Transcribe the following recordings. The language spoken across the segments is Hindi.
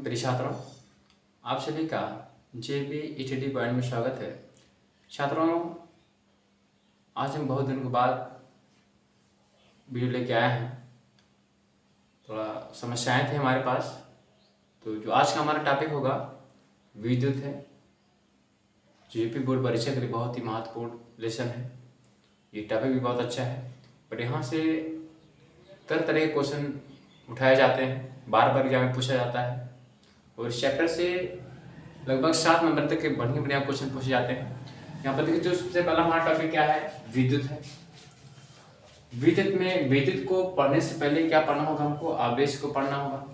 प्रिय छात्रों, आप सभी का जेपी ईटीडी पॉइंट में स्वागत है। छात्रों, आज हम बहुत दिनों के बाद वीडियो लेके आए हैं। थोड़ा समस्याएं थी हमारे पास, तो जो आज का हमारा टॉपिक होगा विद्युत है, जो यूपी बोर्ड परीक्षा के लिए बहुत ही महत्वपूर्ण लेसन है। ये टॉपिक भी बहुत अच्छा है, बट यहाँ से तरह तरह के क्वेश्चन उठाए जाते हैं, बार बार एग्जाम में पूछा जाता है और इस चैप्टर से लगभग 7 नंबर तक के बढ़िया बढ़िया क्वेश्चन पूछे जाते हैं। यहाँ पर देखिए, जो सबसे पहला हमारा टॉपिक क्या है, विद्युत है। विद्युत में विद्युत को पढ़ने से पहले क्या पढ़ना होगा हमको, आवेश को पढ़ना होगा।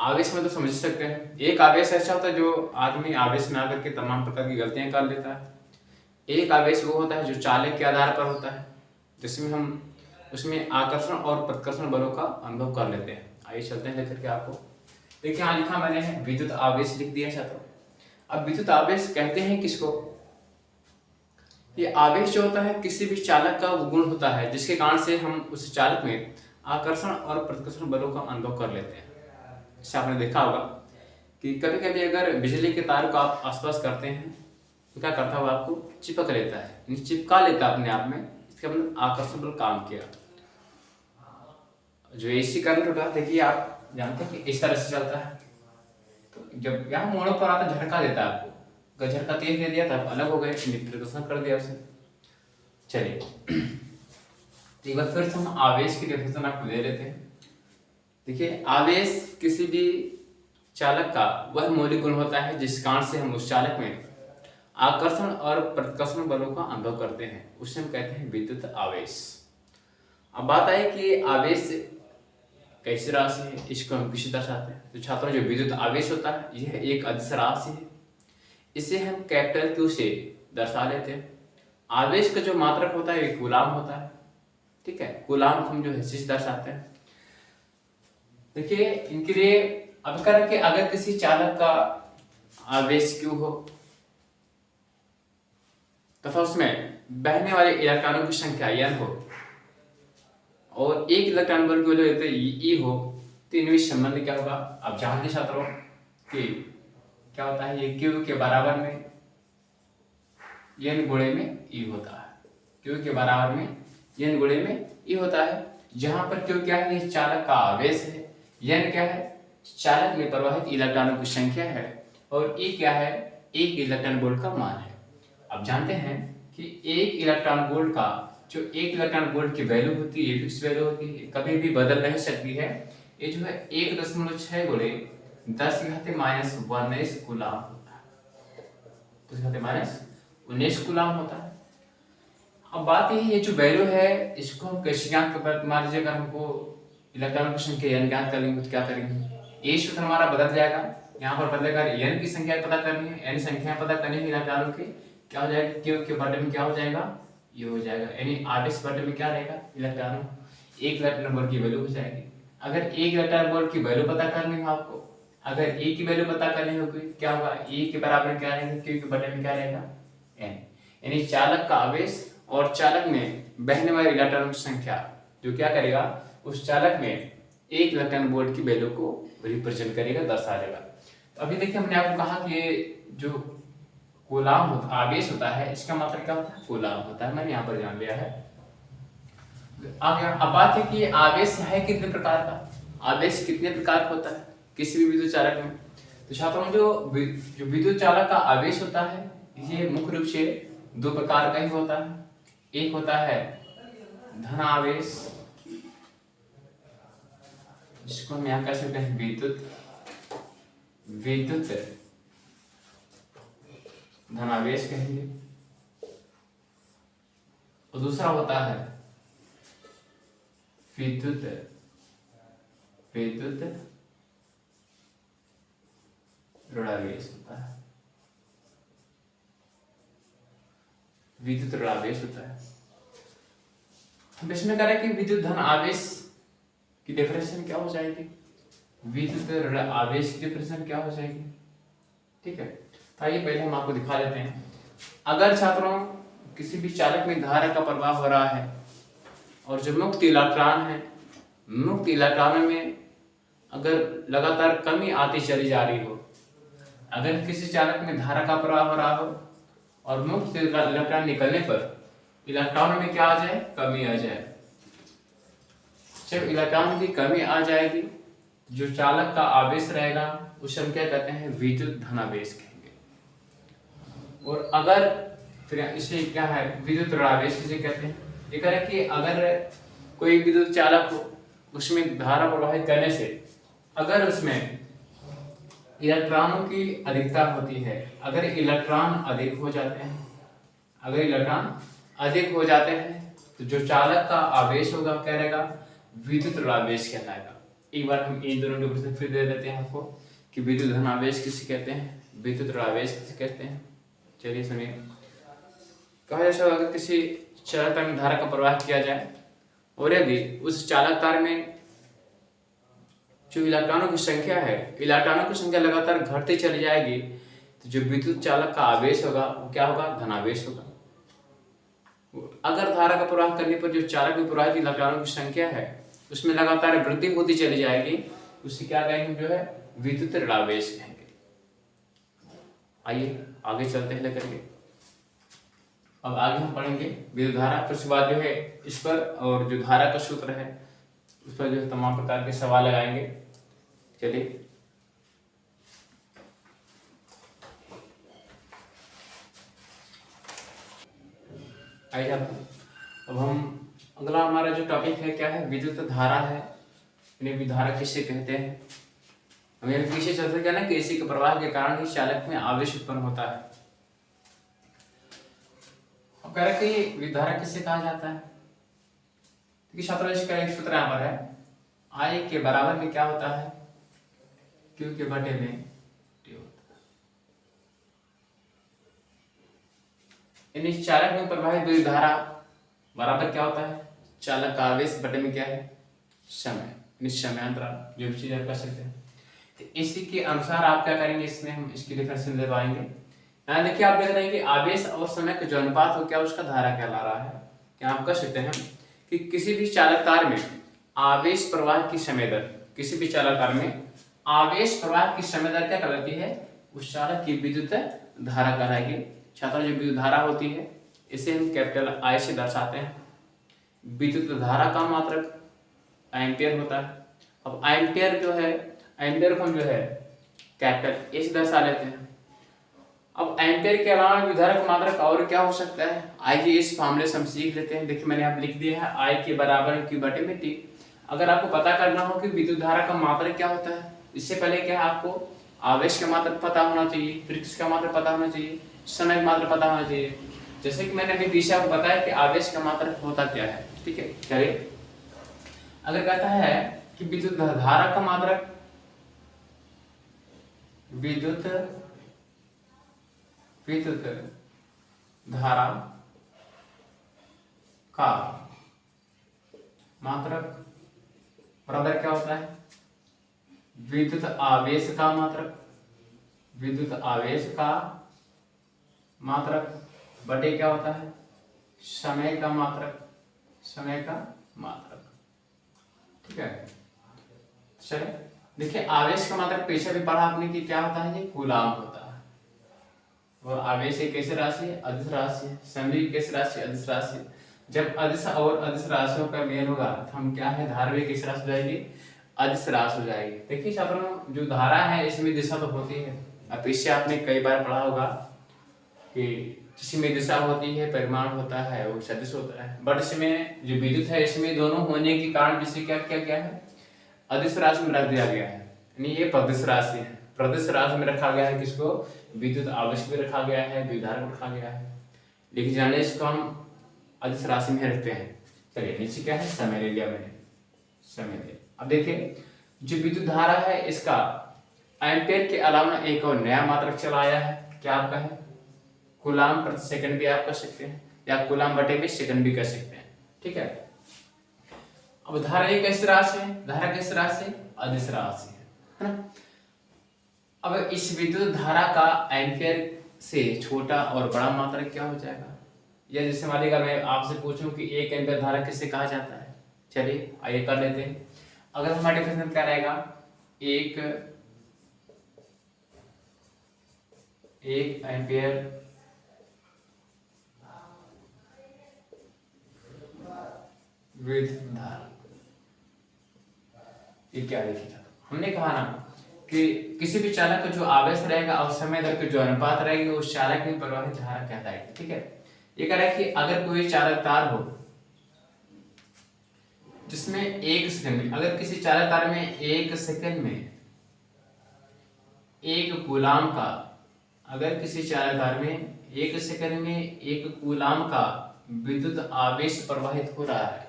आवेश में तो समझ सकते हैं, एक आवेश ऐसा होता है जो आदमी आवेश में आकर के तमाम प्रकार की गलतियां कर लेता है। एक आवेश वो होता है जो चालक के आधार पर होता है, जिसमें हम उसमें आकर्षण और प्रतिकर्षण बलों का अनुभव कर लेते हैं। आइए चलते हैं लेकर के आपको। देखिए, यहाँ लिखा मैंने है विद्युत आवेश, लिख दिया छात्रों। अब विद्युत आवेश कहते हैं किसको? ये आवेश जो होता है किसी भी चालक का गुण होता है जिसके कारण से हम उस चालक में आकर्षण और प्रतिकर्षण बलों का अनुभव कर लेते हैं। जैसे आपने देखा होगा कि कभी कभी अगर बिजली के तार को आप आसपास करते हैं तो क्या करता है, आपको चिपक लेता है, चिपका लेता है अपने आप में। इसका मतलब आकर्षण बल काम किया। जो एसी करंट होता है, देखिए आप जानते हैं कि इस तरह से चलता है, तो जब यहाँ मोड़ों पर आता झटका देता है आपको। अगर झटका तेज दे दिया तब अलग हो गए, प्रदर्शन कर दिया उसे। चलिए, तो एक बार फिर से हम आवेश की डेफिनेशन आपको दे लेते हैं। देखिए, आवेश किसी भी चालक का वह मौलिक गुण होता है जिस कारण से हम उस चालक में आकर्षण और प्रतिकर्षण बलों का अनुभव करते हैं, उसे हम कहते हैं विद्युत आवेश। अब बात आई कि आवेश कैसी राशि है, इसको हम किसी दर्शाते हैं। तो छात्रों, जो विद्युत आवेश होता है यह एक अदिश राशि है। इसे हम कैपिटल क्यू से दर्शा लेते हैं। आवेश का जो मात्रक होता है वह कूलाम होता है, ठीक है। कूलाम हम जो है इसे दर्शाते हैं। देखिए, इनके लिए अब करके अगर किसी चालक का आवेश क्यू हो तथा उसमें बहने वाले इलेक्ट्रॉनों की संख्या n हो और एक इलेक्ट्रॉन बल की वैल्यू E हो, तो इनमें संबंध क्या होगा? आप जानते छात्रों कि क्या होता है, ये Q के बराबर में n गुणे में E होता है। Q के बराबर में n गुणे में E होता है, जहां पर Q क्या है, ये चालक का आवेश है, n क्या है, चालक में प्रवाहित इलेक्ट्रॉनों की संख्या है, और E क्या है, एक इलेक्ट्रॉन वोल्ट का मान है। अब जानते हैं कि एक इलेक्ट्रॉन वोल्ट का जो एक इलेक्ट्रॉन वोल्ट की वैल्यू होती है, फिक्स वैल्यू होती है, कभी भी बदल नहीं सकती है। ये जो है 1.6 गुणे 10⁻⁻19 कूलाम होता है, तो 10⁻19 कूलाम होता है। अब बात यही है, जो वैल्यू है इसको हम कैसे ज्ञात कर पाते? मान लीजिए अगर हमको इलेक्ट्रॉन की संख्या n ज्ञात करेंगे तो क्या करेंगे, ए सूत्र हमारा बदल जाएगा। यहाँ पर बदलेगा, n की संख्या पता करनी है, n संख्या पता करनी है इलेक्ट्रॉनों की, क्या हो जाएगा, क्यू के बटे में क्या हो जाएगा, ये हो जाएगा। यानी आवेश बटे में क्या रहेगा, इलेक्ट्रॉनों, एक इलेक्ट्रॉन वोल्ट की वैल्यू हो जाएगी। अगर एक इलेक्ट्रॉन वोल्ट की वैल्यू पता करनी है आपको, अगर ए की वैल्यू पता करनी होगी, क्या होगा, ए के बराबर क्या रहेगा, क्यू के बटे में क्या रहेगा, n। यानी चालक का आवेश और चालक में बहने वाले इलेक्ट्रॉनों की संख्या जो क्या करेगा, उस चालक में एक इलेक्ट्रॉन वोल्ट की वैल्यू को रिप्रेजेंट करेगा, दर्शा देगा। तो अभी देखिए, हमने आपको कहा कि जो कूलाम आवेश होता है, इसका मतलब क्या होता है, कूलाम होता है। मैंने यहाँ पर जान लिया है। अब बात है कि आवेश है कितने प्रकार का, आवेश कितने प्रकार का होता है किसी भी विद्युत चालक में। तो छात्रों, जो विद्युत चालक का आवेश होता है ये मुख्य रूप से 2 प्रकार का ही होता है। एक होता है धन आवेश, जिसको हम यहाँ कह सकते हैं विद्युत धनावेश कहेंगे, और दूसरा होता है विद्युत ऋणावेश होता है, विद्युत ऋणावेश होता है। हम इसमें करें कि विद्युत धन आवेश की डेफिनेशन क्या हो जाएगी, विद्युत ऋण आवेश की डेफिनेशन क्या हो जाएगी, ठीक है। तो आइए पहले हम आपको दिखा देते हैं। अगर छात्रों किसी भी चालक में धारा का प्रवाह हो रहा है और जो मुक्त इलेक्ट्रॉन है, मुक्त इलेक्ट्रॉन में अगर लगातार कमी आती चली जा रही हो, अगर किसी चालक में धारा का प्रवाह हो रहा हो और मुक्त से इलेक्ट्रॉन निकलने पर इलेक्ट्रॉन में क्या आ जाए, कमी आ जाए। जब इलेक्ट्रॉन की कमी आ जाएगी, जो चालक का आवेश रहेगा उसे हम क्या कहते हैं, विद्युत धनावेश कहेंगे। और अगर फिर इसे क्या है, विद्युत ऋणावेश किसे कहते हैं। ये कह रहे हैं कि अगर कोई विद्युत चालक हो, उसमें धारा प्रवाहित करने से अगर उसमें इलेक्ट्रॉनों की अधिकता होती है, अगर इलेक्ट्रॉन अधिक हो जाते हैं, अगर इलेक्ट्रॉन अधिक हो जाते हैं तो जो चालक का आवेश होगा क्या रहेगा, विद्युत ऋणावेश कहलाएगा। एक बार हम इन दोनों के प्रश्न फिर दे देते हैं आपको कि विद्युत धनावेश किसे कहते हैं, विद्युत ऋणावेश किसे कहते हैं। चलिए सुनिए। कहा जैसा अगर किसी चालक तार में धारा का प्रवाह किया जाए और यदि उस चालक तार में जो इलेक्ट्रॉनों की संख्या है, इलेक्ट्रॉनों की संख्या लगातार घटती चली जाएगी, तो जो विद्युत चालक का आवेश होगा वो क्या होगा, धनावेश होगा। अगर धारा का प्रवाह करने पर जो चालक में प्रवाहित इलेक्ट्रॉनों की संख्या है उसमें लगातार वृद्धि होती चली जाएगी, उसे क्या कहेंगे, जो है विद्युत ऋणावेश कहेंगे। आइए आगे चलते हैं लेकर। अब आगे हम पढ़ेंगे विद्युत धारा, फिर उसके बाद जो है इस पर और जो धारा का सूत्र है उस पर जो है तमाम प्रकार के सवाल लगाएंगे। चलिए आइए अब हम अगला हमारा जो टॉपिक है क्या है, विद्युत धारा है। विद्युत धारा किसे कहते हैं। हमें पीछे चलते क्या ना कि इसी के प्रवाह के कारण ही चालक में आवेश उत्पन्न होता है। अब कह रहे कि विद्युत धारा किसे कहा जाता है। देखिए छात्रों, इसका एक सूत्र यहाँ पर है, आई के बराबर में क्या होता है, क्यू के बटे में टी होता है। इस चालक में प्रवाहित विद्युत धारा बराबर क्या होता है, चालक का आवेश बटे में क्या है, समय, समयांतराल, जो भी चीज आप कर सकते हैं। तो इसी के अनुसार आप क्या करेंगे, इसमें हम इसकी डिफरेंशियल दे पाएंगे। यहाँ देखिए आप देख रहे हैं कि आवेश और समय का जो अनुपात हो क्या, उसका धारा कहला रहा है। क्या आप कह सकते हैं कि किसी भी चालक तार में आवेश प्रवाह की समय दर, किसी भी चालक तार में आवेश प्रवाह की समय दर क्या कहलाती है, उस चालक की विद्युत धारा कहलाएगी। छात्रों, जो विद्युत धारा होती है इसे हम कैपिटल आई से दर्शाते हैं। विद्युत धारा का मात्रक एम्पियर होता है। अब एम्पियर जो है, एम्पियर को हम जो है कैपिटल ए से दर्शा लेते हैं। अब एम्पियर के अलावा विद्युत धारा का मात्रक और क्या हो सकता है, आइए इस फार्मूले से हम सीख लेते हैं। देखिए मैंने यहाँ लिख दिया है, आई के बराबर क्यू बटे में टी। अगर आपको पता करना हो कि विद्युत धारा का मात्रक क्या होता है, इससे पहले क्या है, आपको आवेश का मात्रक पता होना चाहिए, फिर किसका मात्रक पता होना चाहिए, समय का मात्रक पता होना चाहिए। जैसे कि मैंने अभी पीछे आपको बताया कि आवेश का मात्रक होता क्या है। ठीक है, चलिए अगर कहता है कि विद्युत धारा का मात्रक, विद्युत धारा का मात्रक बराबर क्या होता है, विद्युत आवेश का मात्रक, विद्युत आवेश का मात्रक बटे क्या होता है, समय का मात्रक, समय का मात्रक। ठीक है, चलिए देखिए आवेश का मात्रक पीछे भी पढ़ा आपने कि क्या होता है, ये कूलाम होता है। और आवेश एक कैसे राशि है, अदिश राशि है। समय की कैसे राशि, अदिश राशि। जब अदिश और अदिश राशियों का मेल होगा तो हम क्या है, धारा भी कैसे राशि हो जाएगी, अदिश राशि हो जाएगी। देखिए छात्रों, जो धारा है इसमें दिशा तो होती है। अब पीछे आपने कई बार पढ़ा होगा कि जिसमें दिशा होती है, परिमाण होता है, वो सदिश होता है। बट इसमें जो विद्युत है इसमें दोनों होने के कारण जिसे क्या क्या क्या है, अदिश राशि में रख दिया गया है, यानी ये प्रदिश राशि है। प्रदिश राशि में रखा गया है किसको, विद्युत आवेश भी रखा गया है, विद्युत धारा को रखा गया है। लेकिन जाने इसको हम अदिश राशि में रखते हैं। चलिए नीचे क्या है, समय ले लिया मैंने, समय ले। अब देखिए जो विद्युत धारा है इसका एम्पियर के अलावा एक और नया मात्रक चला आया है, क्या आपका है, कूलाम प्रति सेकंड भी आप कर सकते हैं, या कूलाम बटे में सेकंड भी कर सकते हैं। ठीक है, अब धारा एक कैसे राशि है, धारा कैसे राशि है, अदिश राशि है ना। अब इस विद्युत धारा का एम्पियर से छोटा और बड़ा मात्रक क्या हो जाएगा, या जैसे मान लीजिए मैं आपसे पूछूं कि एक एम्पियर धारा किसे कहा जाता है। चलिए आइए कर लेते हैं। अगर हमारा डिफरेंशियल क्या रहेगा, एक एम्पियर विद्युत धारा। ये क्या लिखा था? हमने कहा ना कि किसी भी चालक का जो आवेश रहेगा और समय दर के जो अनुपात रहेगी उस चालक में प्रवाहित धारा कहलाएगी। ठीक है, ये कह रहा है कि अगर कोई चालक तार हो जिसमें 1 सेकंड में, अगर किसी चालक तार में 1 सेकंड में 1 कूलाम का, अगर किसी चालक तार में 1 सेकंड में 1 कूलाम का विद्युत आवेश प्रवाहित हो रहा है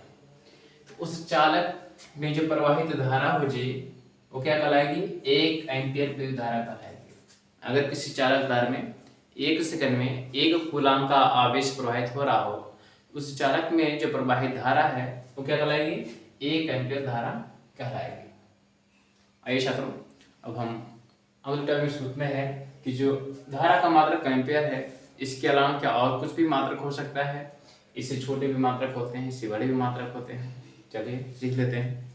तो उस चालक में जो प्रवाहित धारा हो जी वो क्या कहलाएगी? 1 एम्पियर विद्युत धारा कहलाएगी। अगर किसी चालक तार में 1 सेकंड में 1 कूलाम का आवेश प्रवाहित हो रहा हो उस चालक में जो प्रवाहित धारा है वो क्या कहलाएगी? 1 एम्पियर धारा कहलाएगी। आइए छात्रों, अब हम अगले टॉपिक सूत्र में है कि जो धारा का मात्रक एम्पियर है, इसके अलावा क्या और कुछ भी मात्रक हो सकता है? इससे छोटे भी मात्रक होते हैं, इससे बड़े भी मात्रक होते हैं। चलिए सीख लेते हैं।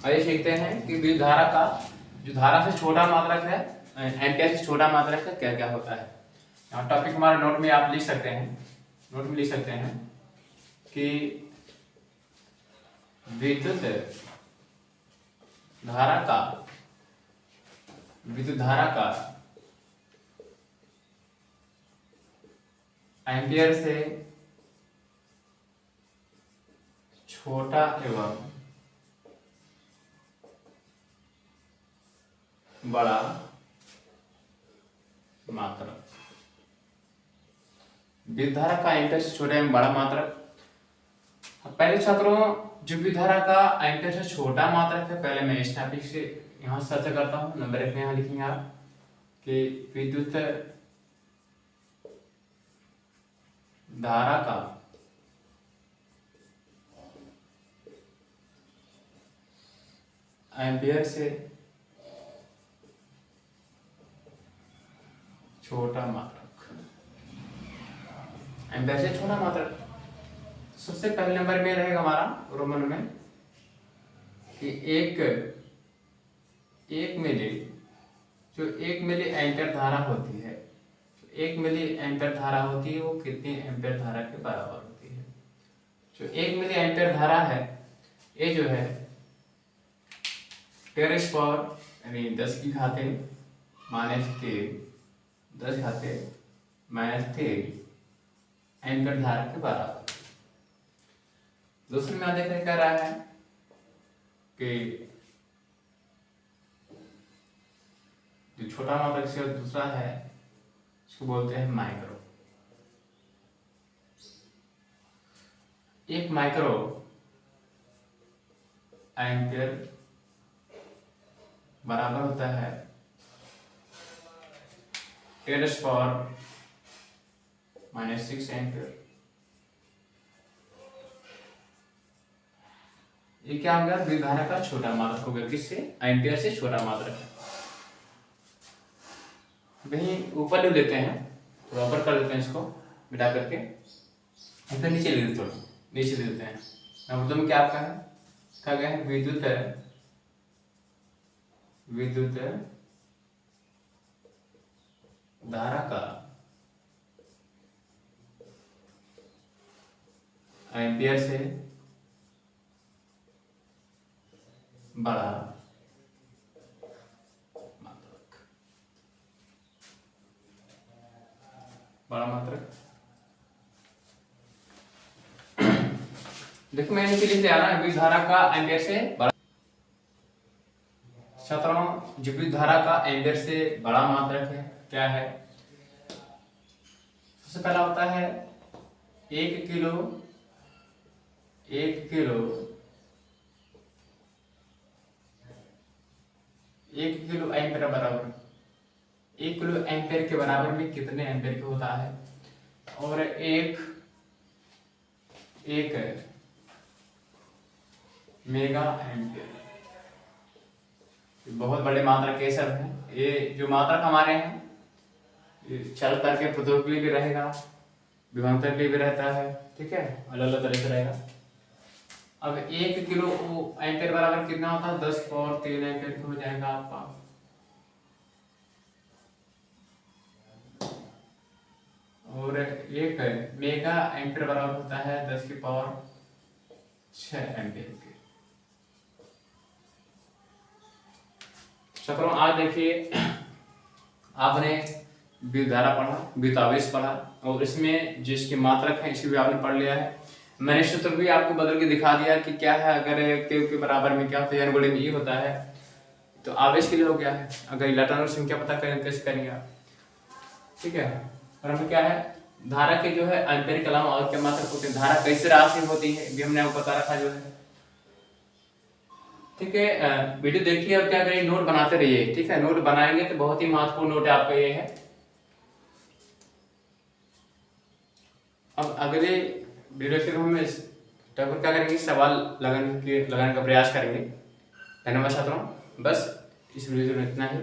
आइए सीखते हैं कि विद्युत धारा का जो धारा से छोटा मात्रक है, एम्पियर से छोटा मात्रक है, क्या क्या होता है। यहाँ टॉपिक हमारे नोट में आप लिख सकते हैं, नोट में लिख सकते हैं कि विद्युत धारा का एम्पियर से छोटा एवं बड़ा मात्रक। विद्युत धारा का एम्पियर से छोटा एवं बड़ा मात्रक। पहले छात्रों, जो विद्युत धारा का एम्पियर से छोटा मात्रक है, पहले मैं इस टॉपिक से यहाँ चर्चा करता हूँ। नंबर 1 में यहाँ लिखेंगे आप कि विद्युत धारा का एम्पियर से छोटा मात्रक, एम्पियर से छोटा मात्रक। सबसे पहले नंबर में रहेगा हमारा रोमन में कि एक मिली, जो 1 मिली एम्पियर धारा होती है, 1 मिली एम्पियर धारा होती है वो कितनी एम्पियर धारा के बराबर होती है? जो 1 मिली एम्पियर धारा है ये जो है 10 पावर यानी 10 की घाते -3, 10 घाते -3 एम्पियर धारा के बराबर। दूसरे में देखने क्या रहा है कि जो छोटा मात्रक से दूसरा है इसको बोलते हैं माइक्रो। 1 माइक्रो एम्पियर बराबर होता है 10 पावर -6 एम्पियर। ये क्या हो गया? विद्युत धारा का छोटा मात्रक हो गया। किससे? एम्पियर से छोटा मात्रक है। वहीं ऊपर ले लेते हैं, थोड़ा ऊपर कर देते हैं इसको मिटा करके, फिर नीचे ले देते, थोड़ा नीचे ले देते हैं। मतलब में क्या आपका है, क्या गया है? विद्युत धारा का एम्पियर से बड़ा मात्रक। देखो मैंने नीचे लिख दिया ना, विद्युत धारा का एम्पियर से बड़ा। छात्रों, जो विद्युत धारा का एम्पियर से बड़ा मात्रक है क्या है? सबसे पहला होता है 1 किलो एम्पियर बराबर। 1 किलो एम्पियर के बराबर में कितने एम्पियर का होता है? और एक मेगा एम्पियर। बहुत बड़े मात्रक ये सब है। ये जो मात्रक हमारे हैं चल करके प्रौद्योगिकी भी रहेगा, विभवांतर के लिए भी रहता है, ठीक है, अलग अलग तरह से रहेगा। अब 1 किलो एम्पेयर बराबर कितना होता है, 10 पावर 3 एम्पेयर हो जाएगा आपका। और 1 मेगा एम्पेयर बराबर होता है 10 की पावर 6 एम्पेयर के। छात्रों आज देखिए आपने विद्युत धारा पढ़ा, विद्युत आवेश पढ़ा, और इसमें जिसकी मात्रक है इसी भी आपने पढ़ लिया है। मैंने सूत्र भी आपको बदल के दिखा दिया कि क्या है, अगर Q के बराबर में क्या होता है, गुणे में E होता है, तो आवेश के लिए हो गया है। अगर इलेक्ट्रॉनों की संख्या पता करें कैसे करेंगे आप, ठीक है। और हमें क्या है, धारा के जो है एम्पीयर के अलावा और क्या मात्रक होते हैं, धारा कैसे राशि होती है भी हमने आपको बता रखा जो है, ठीक है। वीडियो देखिए और क्या करिए, नोट बनाते रहिए, ठीक है। नोट बनाएंगे तो बहुत ही महत्वपूर्ण नोट आपका ये है। अब अगले वीडियो से हम इस टॉपिक क्या करेंगे, सवाल लगाने का प्रयास करेंगे। धन्यवाद छात्रों, बस इस वीडियो में इतना ही।